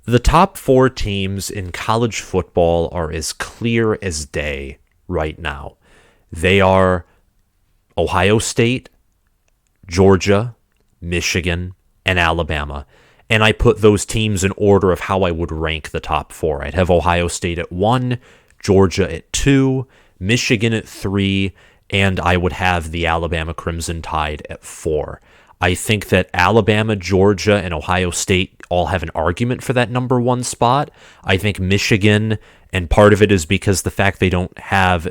The top four teams in college football are as clear as day right now. They are Ohio State, Georgia, Michigan, and Alabama. And I put those teams in order of how I would rank the top four. I'd have Ohio State at 1, Georgia at 2, Michigan at 3, and I would have the Alabama Crimson Tide at 4. I think that Alabama, Georgia, and Ohio State all have an argument for that number 1 spot. I think Michigan, and part of it is because the fact they don't have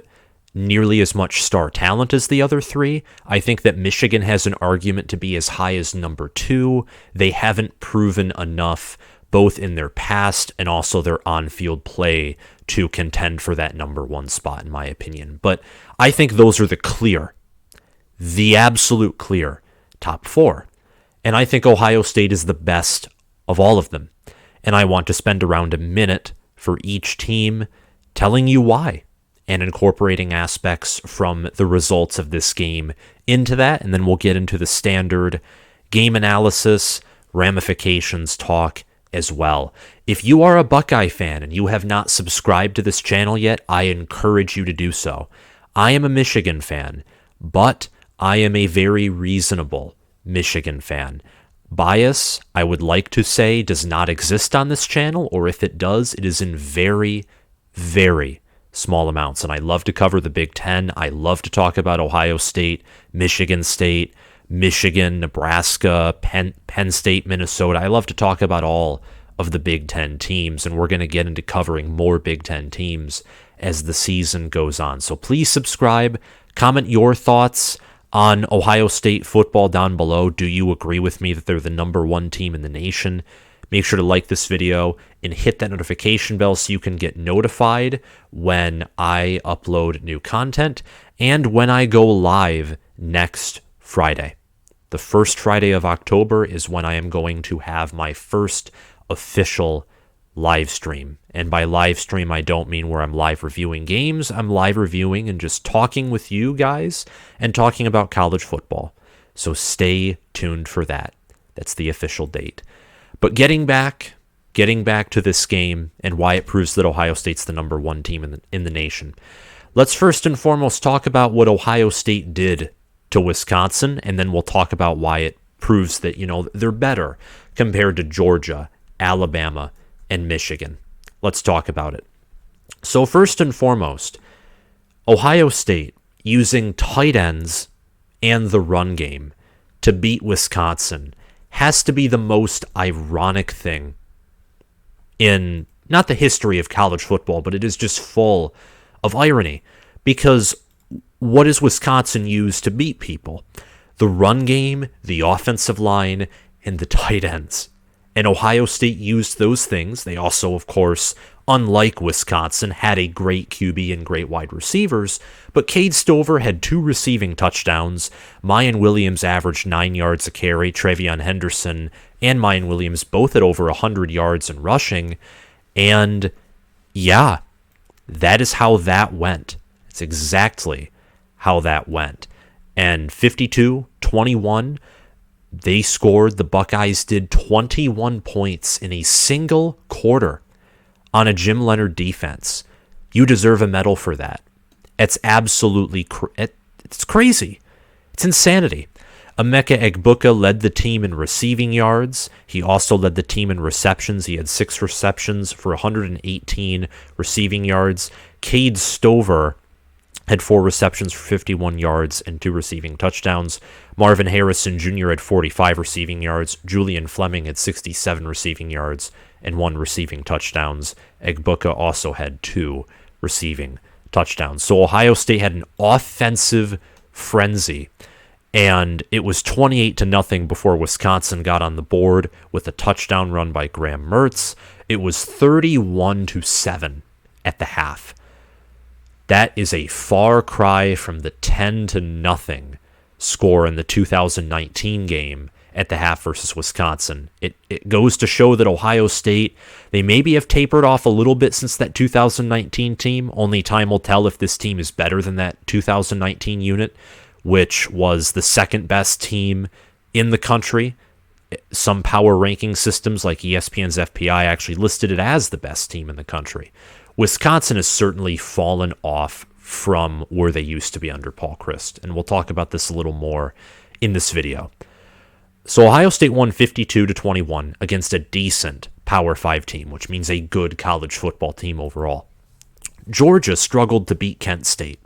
nearly as much star talent as the other three. I think that Michigan has an argument to be as high as number 2. They haven't proven enough, both in their past and also their on-field play, to contend for that number 1 spot, in my opinion. But I think those are the absolute clear top 4. And I think Ohio State is the best of all of them. And I want to spend around a minute for each team telling you why, and incorporating aspects from the results of this game into that, and then we'll get into the standard game analysis, ramifications talk as well. If you are a Buckeye fan and you have not subscribed to this channel yet, I encourage you to do so. I am a Michigan fan, but I am a very reasonable Michigan fan. Bias, I would like to say, does not exist on this channel, or if it does, it is in very, very small amounts. And I love to cover the Big Ten. I love to talk about Ohio State, Michigan, Nebraska, Penn State, Minnesota. I love to talk about all of the Big Ten teams, and we're going to get into covering more Big Ten teams as the season goes on. So please subscribe, comment your thoughts on Ohio State football down below. Do you agree with me that they're the number 1 team in the nation? Make sure to like this video and hit that notification bell so you can get notified when I upload new content and when I go live next Friday. The first Friday of October is when I am going to have my first official live stream. And by live stream, I don't mean where I'm live reviewing games. I'm live reviewing and just talking with you guys and talking about college football. So stay tuned for that. That's the official date. But getting back to this game and why it proves that Ohio State's the number 1 team in the nation. Let's first and foremost talk about what Ohio State did to Wisconsin, and then we'll talk about why it proves that, they're better compared to Georgia, Alabama, and Michigan. Let's talk about it. So first and foremost, Ohio State using tight ends and the run game to beat Wisconsin has to be the most ironic thing in not the history of college football, but it is just full of irony, because what does Wisconsin use to beat people? The run game, the offensive line, and the tight ends. And Ohio State used those things. They also, of course, unlike Wisconsin, had a great QB and great wide receivers, but Cade Stover had 2 receiving touchdowns. Mayan Williams averaged 9 yards a carry. Travion Henderson and Mayan Williams both at over 100 yards in rushing. And yeah, that is how that went. It's exactly how that went. And 52-21, they scored. The Buckeyes did 21 points in a single quarter on a Jim Leonard defense. You deserve a medal for that. It's absolutely it's crazy. It's insanity. Emeka Egbuka led the team in receiving yards. He also led the team in receptions. He had 6 receptions for 118 receiving yards. Cade Stover had 4 receptions for 51 yards and 2 receiving touchdowns. Marvin Harrison Jr. had 45 receiving yards. Julian Fleming had 67 receiving yards and 1 receiving touchdowns. Egbuka also had 2 receiving touchdowns. So Ohio State had an offensive frenzy, and it was 28-0 before Wisconsin got on the board with a touchdown run by Graham Mertz. It was 31-7 at the half. That is a far cry from the 10-0 score in the 2019 game at the half versus Wisconsin. It goes to show that Ohio State, they maybe have tapered off a little bit since that 2019 team. Only time will tell if this team is better than that 2019 unit, which was the second best team in the country Some power ranking systems like ESPN's FPI actually listed it as the best team in the country. Wisconsin has certainly fallen off from where they used to be under Paul Chryst, and we'll talk about this a little more in this video. So Ohio State won 52-21 against a decent Power 5 team, which means a good college football team overall. Georgia struggled to beat Kent State,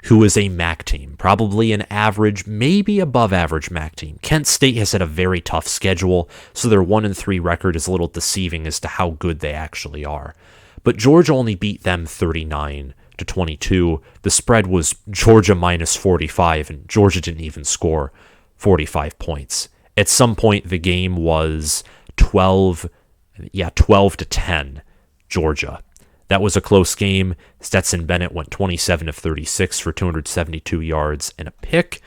who is a MAC team, probably an average, maybe above average MAC team. Kent State has had a very tough schedule, so their 1-3 record is a little deceiving as to how good they actually are. But Georgia only beat them 39-22. The spread was Georgia minus 45, and Georgia didn't even score 45 points. At some point, the game was 12-10, Georgia. That was a close game. Stetson Bennett went 27 of 36 for 272 yards and a pick,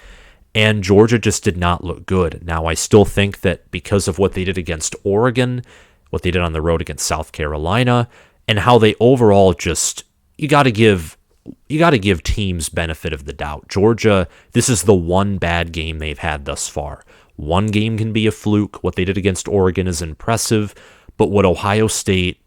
and Georgia just did not look good. Now, I still think that because of what they did against Oregon, what they did on the road against South Carolina, and how they overall just, you got to give teams benefit of the doubt. Georgia, this is the one bad game they've had thus far. One game can be a fluke. What they did against Oregon is impressive, but what Ohio State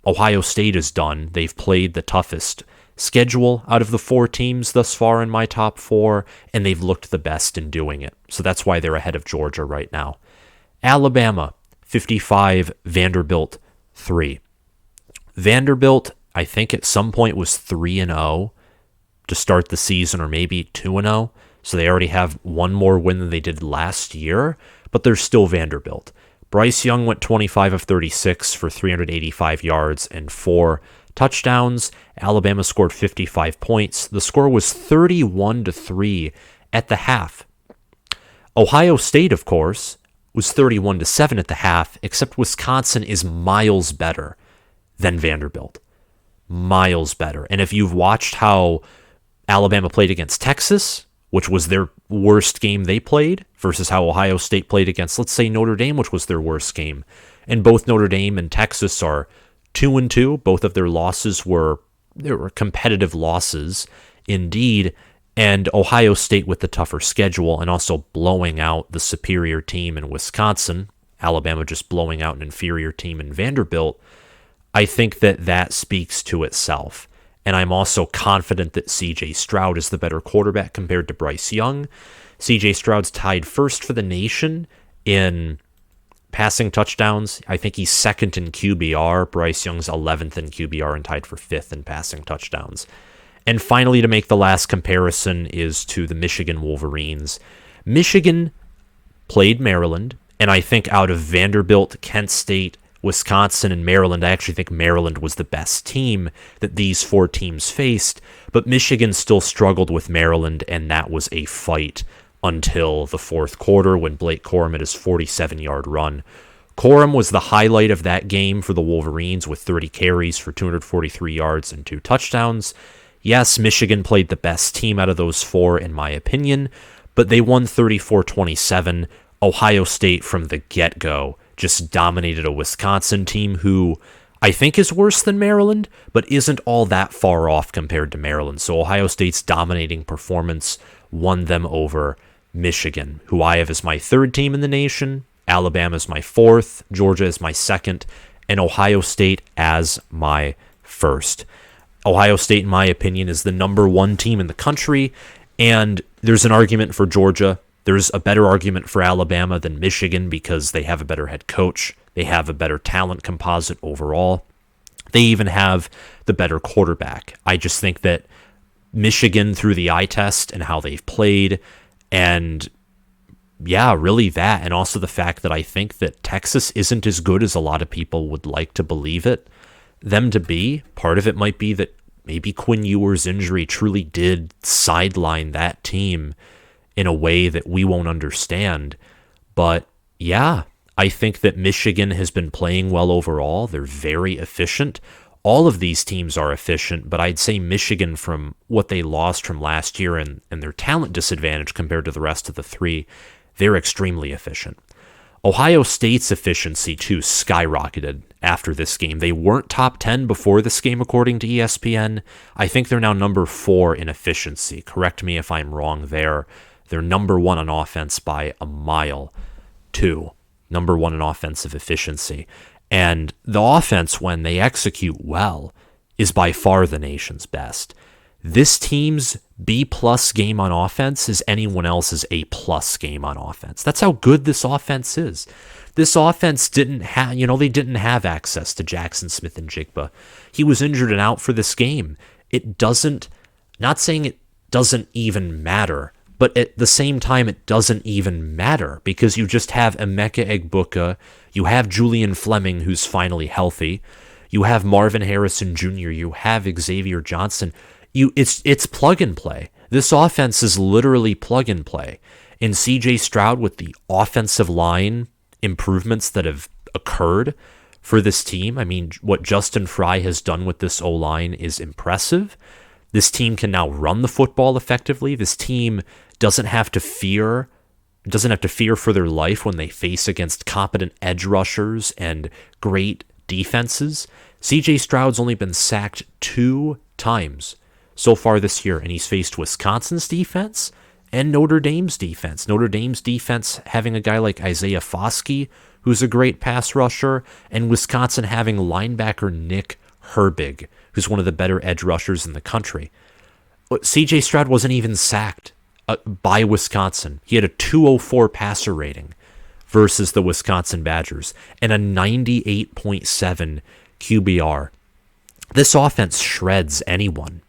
has done, they've played the toughest schedule out of the 4 teams thus far in my top 4, and they've looked the best in doing it. So that's why they're ahead of Georgia right now. Alabama, 55, Vanderbilt, 3. Vanderbilt, I think at some point was 3-0 to start the season, or maybe 2-0. So they already have one more win than they did last year, but they're still Vanderbilt. Bryce Young went 25 of 36 for 385 yards and 4 touchdowns. Alabama scored 55 points. The score was 31-3 at the half. Ohio State, of course, was 31-7 at the half, except Wisconsin is miles better than Vanderbilt. Miles better. And if you've watched how Alabama played against Texas, which was their worst game they played, versus how Ohio State played against, let's say, Notre Dame, which was their worst game. And both Notre Dame and Texas are 2-2. Both of their losses were competitive losses indeed. And Ohio State with the tougher schedule and also blowing out the superior team in Wisconsin, Alabama just blowing out an inferior team in Vanderbilt, I think that speaks to itself. And I'm also confident that C.J. Stroud is the better quarterback compared to Bryce Young. C.J. Stroud's tied first for the nation in passing touchdowns. I think he's second in QBR. Bryce Young's 11th in QBR and tied for 5th in passing touchdowns. And finally, to make the last comparison is to the Michigan Wolverines. Michigan played Maryland, and I think out of Vanderbilt, Kent State, Wisconsin, and Maryland, I actually think Maryland was the best team that these 4 teams faced, but Michigan still struggled with Maryland, and that was a fight until the fourth quarter when Blake Corum had his 47-yard run. Corum was the highlight of that game for the Wolverines with 30 carries for 243 yards and 2 touchdowns. Yes, Michigan played the best team out of those 4, in my opinion, but they won 34-27. Ohio State from the get-go just dominated a Wisconsin team who I think is worse than Maryland, but isn't all that far off compared to Maryland. So Ohio State's dominating performance won them over Michigan, who I have as my 3rd team in the nation, Alabama is my 4th, Georgia is my 2nd, and Ohio State as my 1st. Ohio State, in my opinion, is the number 1 team in the country, and there's an argument for Georgia. There's a better argument for Alabama than Michigan because they have a better head coach. They have a better talent composite overall. They even have the better quarterback. I just think that Michigan, through the eye test and how they've played, and yeah, really that, and also the fact that I think that Texas isn't as good as a lot of people would like to believe them to be. Part of it might be that maybe Quinn Ewers' injury truly did sideline that team in a way that we won't understand. But yeah, I think that Michigan has been playing well overall. They're very efficient. All of these teams are efficient, but I'd say Michigan, from what they lost from last year and their talent disadvantage compared to the rest of the 3, they're extremely efficient. Ohio State's efficiency, too, skyrocketed after this game. They weren't top 10 before this game, according to ESPN. I think they're now number 4 in efficiency. Correct me if I'm wrong there. They're number 1 on offense by a mile, too. number one in offensive efficiency. And the offense, when they execute well, is by far the nation's best. This team's B-plus game on offense is anyone else's A-plus game on offense. That's how good this offense is. This offense didn't have, they didn't have access to Jackson Smith and Jigba. He was injured and out for this game. It doesn't, not saying it doesn't even matter, but at the same time, it doesn't even matter because you just have Emeka Egbuka, you have Julian Fleming, who's finally healthy, you have Marvin Harrison Jr., you have Xavier Johnson. It's plug and play. This offense is literally plug and play. And CJ Stroud, with the offensive line improvements that have occurred for this team, I mean, what Justin Fry has done with this O-line is impressive. This team can now run the football effectively. This team doesn't have to fear for their life when they face against competent edge rushers and great defenses. CJ Stroud's only been sacked 2 times so far this year, and he's faced Wisconsin's defense and Notre Dame's defense. Notre Dame's defense having a guy like Isaiah Foskey, who's a great pass rusher, and Wisconsin having linebacker Nick Herbig, who's one of the better edge rushers in the country. CJ Stroud wasn't even sacked by Wisconsin. He had a 204 passer rating versus the Wisconsin Badgers and a 98.7 QBR. This offense shreds anyone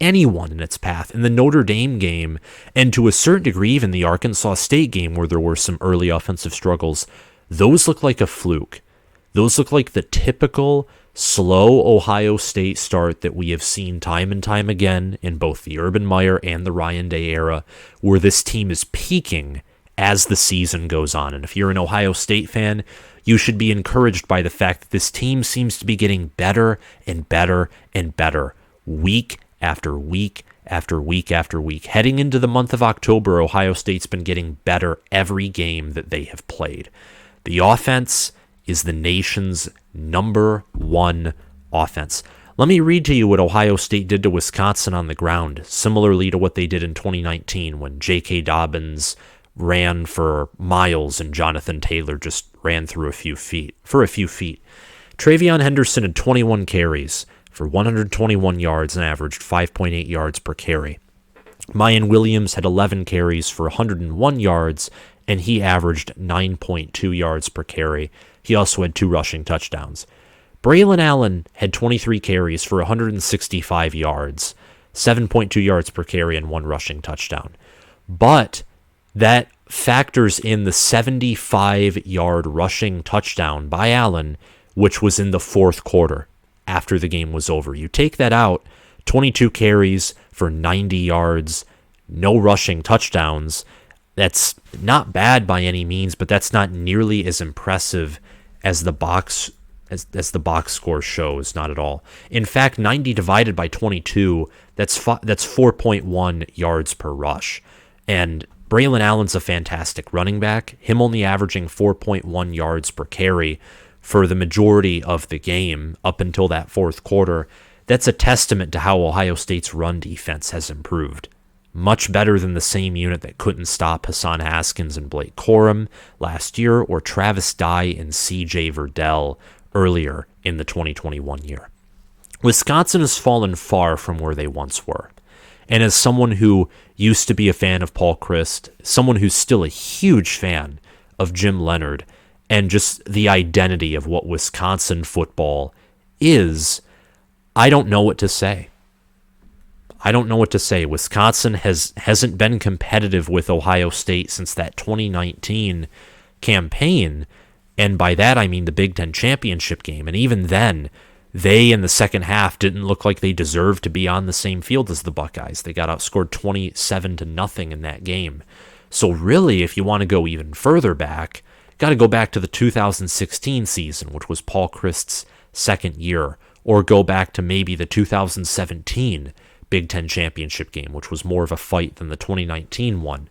in its path. In the Notre Dame game, and to a certain degree even the Arkansas State game where there were some early offensive struggles, those look like a fluke. Those look like the typical slow Ohio State start that we have seen time and time again in both the Urban Meyer and the Ryan Day era, where this team is peaking as the season goes on. And if you're an Ohio State fan, you should be encouraged by the fact that this team seems to be getting better and better and better week after week after week after week. Heading into the month of October, Ohio State's been getting better every game that they have played. The offense is the nation's number one offense. Let me read to you what Ohio State did to Wisconsin on the ground, similarly to what they did in 2019 when J.K. Dobbins ran for miles and Jonathan Taylor just ran through a few feet. Travion Henderson had 21 carries for 121 yards and averaged 5.8 yards per carry. Mayan Williams had 11 carries for 101 yards, and he averaged 9.2 yards per carry. He also had 2 rushing touchdowns. Braylon Allen had 23 carries for 165 yards, 7.2 yards per carry, and 1 rushing touchdown. But that factors in the 75-yard rushing touchdown by Allen, which was in the fourth quarter after the game was over. You take that out, 22 carries for 90 yards, no rushing touchdowns. That's not bad by any means, but that's not nearly as impressive as the box score shows, not at all. In fact, 90 divided by 22, that's 4.1 yards per rush. And Braylon Allen's a fantastic running back, him only averaging 4.1 yards per carry for the majority of the game up until that fourth quarter. That's a testament to how Ohio State's run defense has improved. Much better than the same unit that couldn't stop Hassan Haskins and Blake Corum last year, or Travis Dye and C.J. Verdell earlier in the 2021 year. Wisconsin has fallen far from where they once were. And as someone who used to be a fan of Paul Chryst, someone who's still a huge fan of Jim Leonhard, and just the identity of what Wisconsin football is, I don't know what to say. Wisconsin hasn't been competitive with Ohio State since that 2019 campaign, and by that I mean the Big Ten championship game. And even then, they in the second half didn't look like they deserved to be on the same field as the Buckeyes. They got outscored 27-0 in that game. So really, if you want to go even further back, got to go back to the 2016 season, which was Paul Chryst's second year, or go back to maybe the 2017 Big Ten championship game, which was more of a fight than the 2019 one.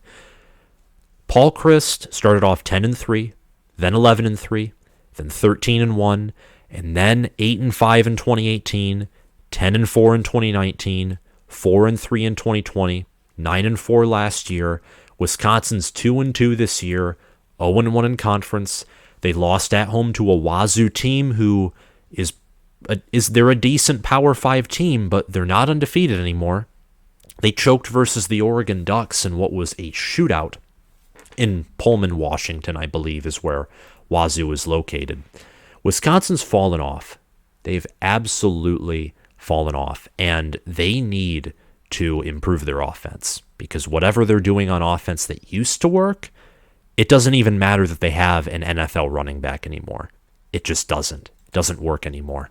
Paul Chryst started off 10-3, then 11-3, then 13-1, and then 8-5 in 2018, 10-4 in 2019, 4-3 in 2020, 9-4 last year. Wisconsin's 2-2 this year, 0-1 in conference. They lost at home to a Wazoo team who they're a decent Power 5 team, but they're not undefeated anymore. They choked versus the Oregon Ducks in what was a shootout in Pullman, Washington, I believe is where Wazoo is located. Wisconsin's fallen off. They've absolutely fallen off, and they need to improve their offense, because whatever they're doing on offense that used to work, it doesn't even matter that they have an NFL running back anymore. It just doesn't. It doesn't work anymore.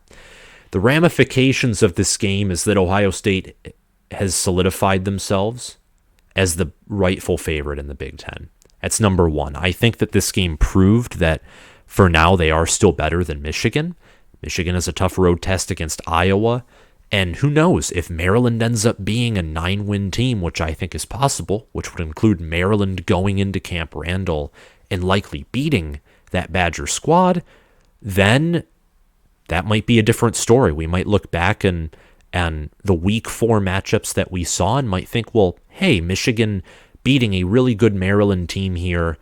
The ramifications of this game is that Ohio State has solidified themselves as the rightful favorite in the Big Ten. That's number one. I think that this game proved that for now they are still better than Michigan. Michigan has a tough road test against Iowa. And who knows, if Maryland ends up being a 9-win team, which I think is possible, which would include Maryland going into Camp Randall and likely beating that Badger squad, then that might be a different story. We might look back and the week 4 matchups that we saw and might think, well, hey, Michigan beating a really good Maryland team here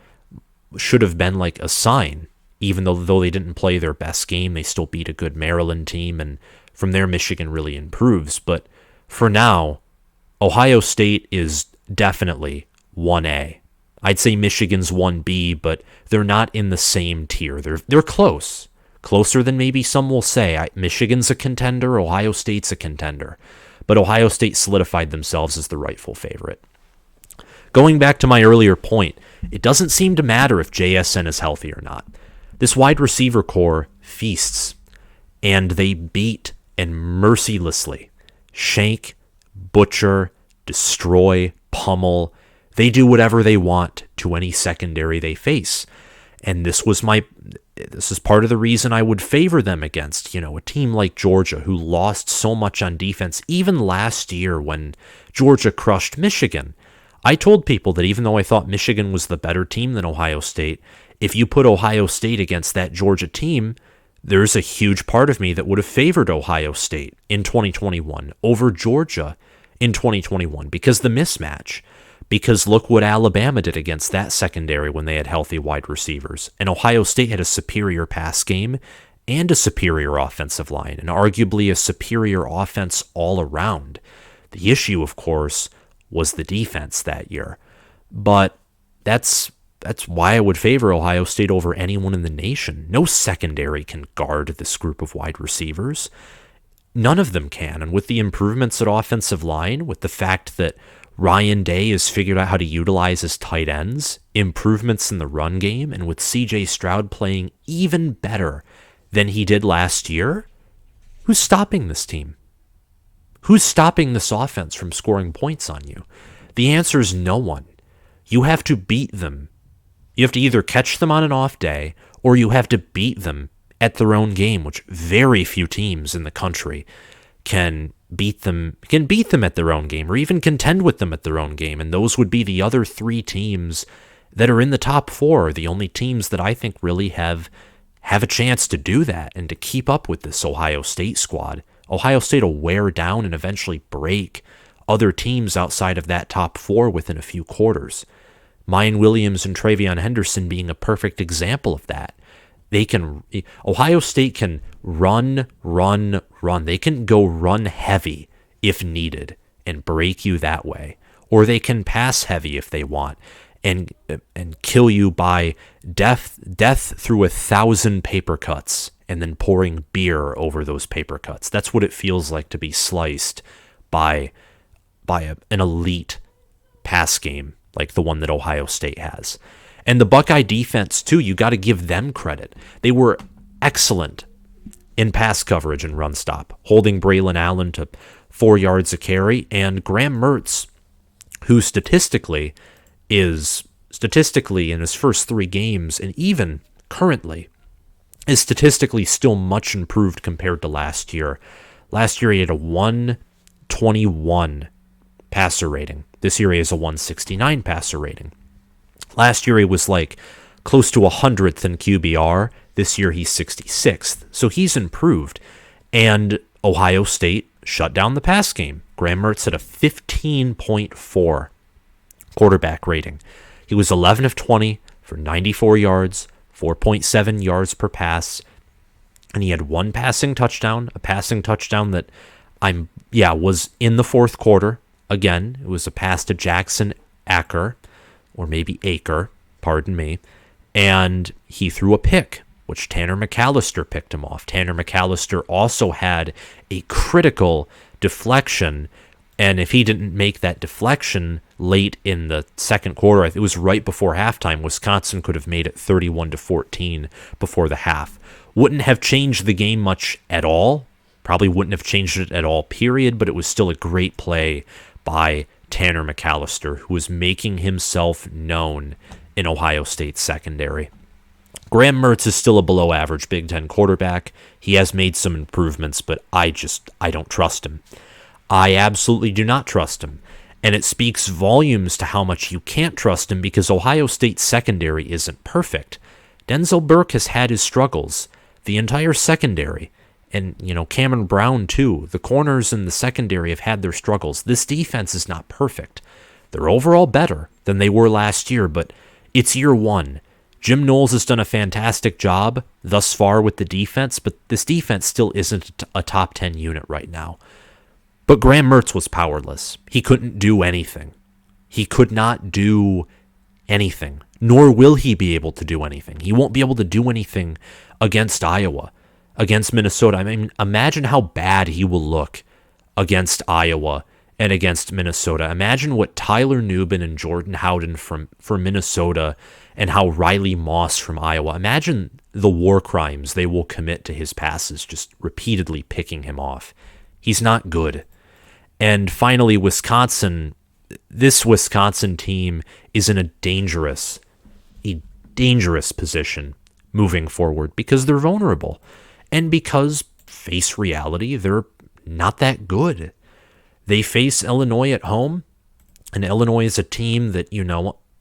should have been like a sign. Even though they didn't play their best game, they still beat a good Maryland team, and from there, Michigan really improves. But for now, Ohio State is definitely 1A. I'd say Michigan's 1B, but they're not in the same tier. They're close. Closer than maybe some will say. Michigan's a contender, Ohio State's a contender. But Ohio State solidified themselves as the rightful favorite. Going back to my earlier point, it doesn't seem to matter if JSN is healthy or not. This wide receiver core feasts, and they beat and mercilessly shank, butcher, destroy, pummel. They do whatever they want to any secondary they face. And this is part of the reason I would favor them against, a team like Georgia, who lost so much on defense, even last year when Georgia crushed Michigan. I told people that even though I thought Michigan was the better team than Ohio State, if you put Ohio State against that Georgia team, there's a huge part of me that would have favored Ohio State in 2021 over Georgia in 2021 because the mismatch. Because look what Alabama did against that secondary when they had healthy wide receivers. And Ohio State had a superior pass game and a superior offensive line, and arguably a superior offense all around. The issue, of course, was the defense that year. But that's why I would favor Ohio State over anyone in the nation. No secondary can guard this group of wide receivers. None of them can. And with the improvements at offensive line, with the fact that Ryan Day has figured out how to utilize his tight ends, improvements in the run game, and with CJ Stroud playing even better than he did last year, who's stopping this team? Who's stopping this offense from scoring points on you? The answer is no one. You have to beat them. You have to either catch them on an off day, or you have to beat them at their own game, which very few teams in the country can beat them at their own game, or even contend with them at their own game. And those would be the other 3 teams that are in the top 4, the only teams that I think really have a chance to do that and to keep up with this Ohio State squad. Ohio State will wear down and eventually break other teams outside of that top 4 within a few quarters. Mayan Williams and Travion Henderson being a perfect example of that. Ohio State can run. They can go run heavy if needed and break you that way. Or they can pass heavy if they want and kill you by death through 1,000 paper cuts and then pouring beer over those paper cuts. That's what it feels like to be sliced by an elite pass game like the one that Ohio State has. And the Buckeye defense, too, you got to give them credit. They were excellent in pass coverage and run stop, holding Braylon Allen to 4 yards a carry, and Graham Mertz, who statistically in his first 3 games, and even currently, is statistically still much improved compared to last year. Last year he had a 121 passer rating. This year he has a 169 passer rating. Last year he was like close to 100th in QBR. This year he's 66th. So he's improved. And Ohio State shut down the pass game. Graham Mertz had a 15.4 quarterback rating. He was 11 of 20 for 94 yards, 4.7 yards per pass, and he had one passing touchdown, a passing touchdown that was in the fourth quarter. Again, it was a pass to Jackson Acker, or maybe Aker, pardon me, and he threw a pick, which Tanner McAllister picked him off. Tanner McAllister also had a critical deflection, and if he didn't make that deflection late in the second quarter, it was right before halftime, Wisconsin could have made it 31-14 before the half. Wouldn't have changed the game much at all. Probably wouldn't have changed it at all, period, but it was still a great play by Tanner McAllister, who was making himself known in Ohio State's secondary. Graham Mertz is still a below-average Big Ten quarterback. He has made some improvements, but I don't trust him. I absolutely do not trust him. And it speaks volumes to how much you can't trust him because Ohio State's secondary isn't perfect. Denzel Burke has had his struggles. The entire secondary, and Cameron Brown too, the corners in the secondary have had their struggles. This defense is not perfect. They're overall better than they were last year, but it's year one. Jim Knowles has done a fantastic job thus far with the defense, but this defense still isn't a top 10 unit right now. But Graham Mertz was powerless. He couldn't do anything. He could not do anything, nor will he be able to do anything. He won't be able to do anything against Iowa, against Minnesota. I mean, imagine how bad he will look against Iowa and against Minnesota. Imagine what Tyler Nubin and Jordan Howden from Minnesota and how Riley Moss from Iowa. Imagine the war crimes they will commit to his passes, just repeatedly picking him off. He's not good. And finally, Wisconsin. This Wisconsin team is in a dangerous position moving forward because they're vulnerable. And because, face reality, they're not that good. They face Illinois at home, and Illinois is a team that,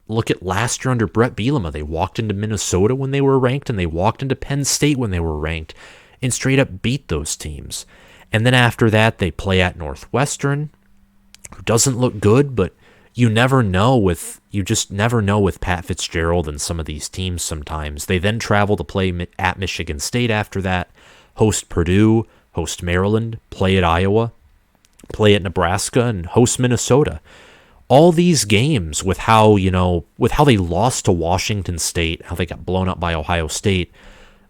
look at last year under Brett Bielema. They walked into Minnesota when they were ranked, and they walked into Penn State when they were ranked, and straight up beat those teams. And then after that, they play at Northwestern, who doesn't look good, but you just never know with Pat Fitzgerald and some of these teams sometimes. They then travel to play at Michigan State after that, host Purdue, host Maryland, play at Iowa, play at Nebraska, and host Minnesota. All these games with how they lost to Washington State, how they got blown up by Ohio State,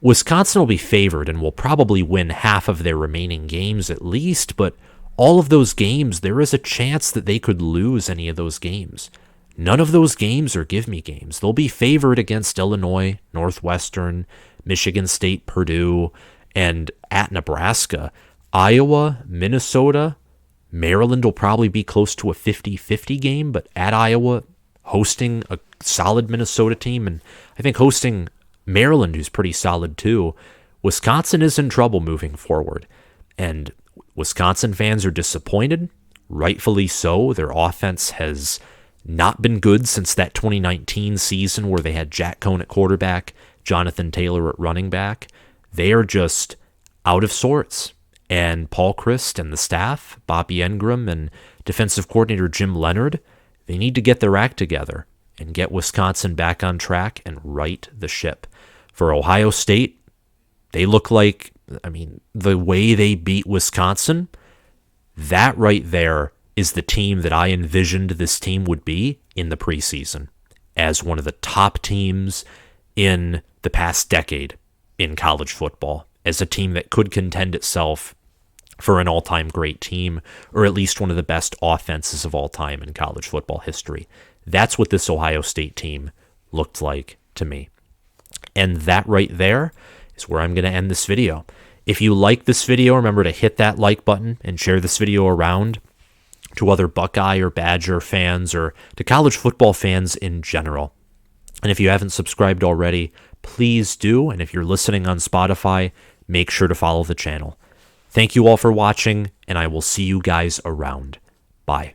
Wisconsin will be favored and will probably win half of their remaining games at least, but all of those games, there is a chance that they could lose any of those games. None of those games are give-me games. They'll be favored against Illinois, Northwestern, Michigan State, Purdue, and at Nebraska. Iowa, Minnesota, Maryland will probably be close to a 50-50 game, but at Iowa, hosting a solid Minnesota team, and I think hosting Maryland, who's pretty solid too. Wisconsin is in trouble moving forward, and Wisconsin fans are disappointed, rightfully so. Their offense has not been good since that 2019 season where they had Jack Cohn at quarterback, Jonathan Taylor at running back. They are just out of sorts. And Paul Chryst and the staff, Bobby Engram and defensive coordinator Jim Leonard, they need to get their act together and get Wisconsin back on track and right the ship. For Ohio State, they look like, the way they beat Wisconsin, that right there is the team that I envisioned this team would be in the preseason as one of the top teams in the past decade in college football, as a team that could contend itself for an all-time great team, or at least one of the best offenses of all time in college football history. That's what this Ohio State team looked like to me. And that right there is where I'm going to end this video. If you like this video, remember to hit that like button and share this video around to other Buckeye or Badger fans or to college football fans in general. And if you haven't subscribed already, please do. And if you're listening on Spotify, make sure to follow the channel. Thank you all for watching, and I will see you guys around. Bye.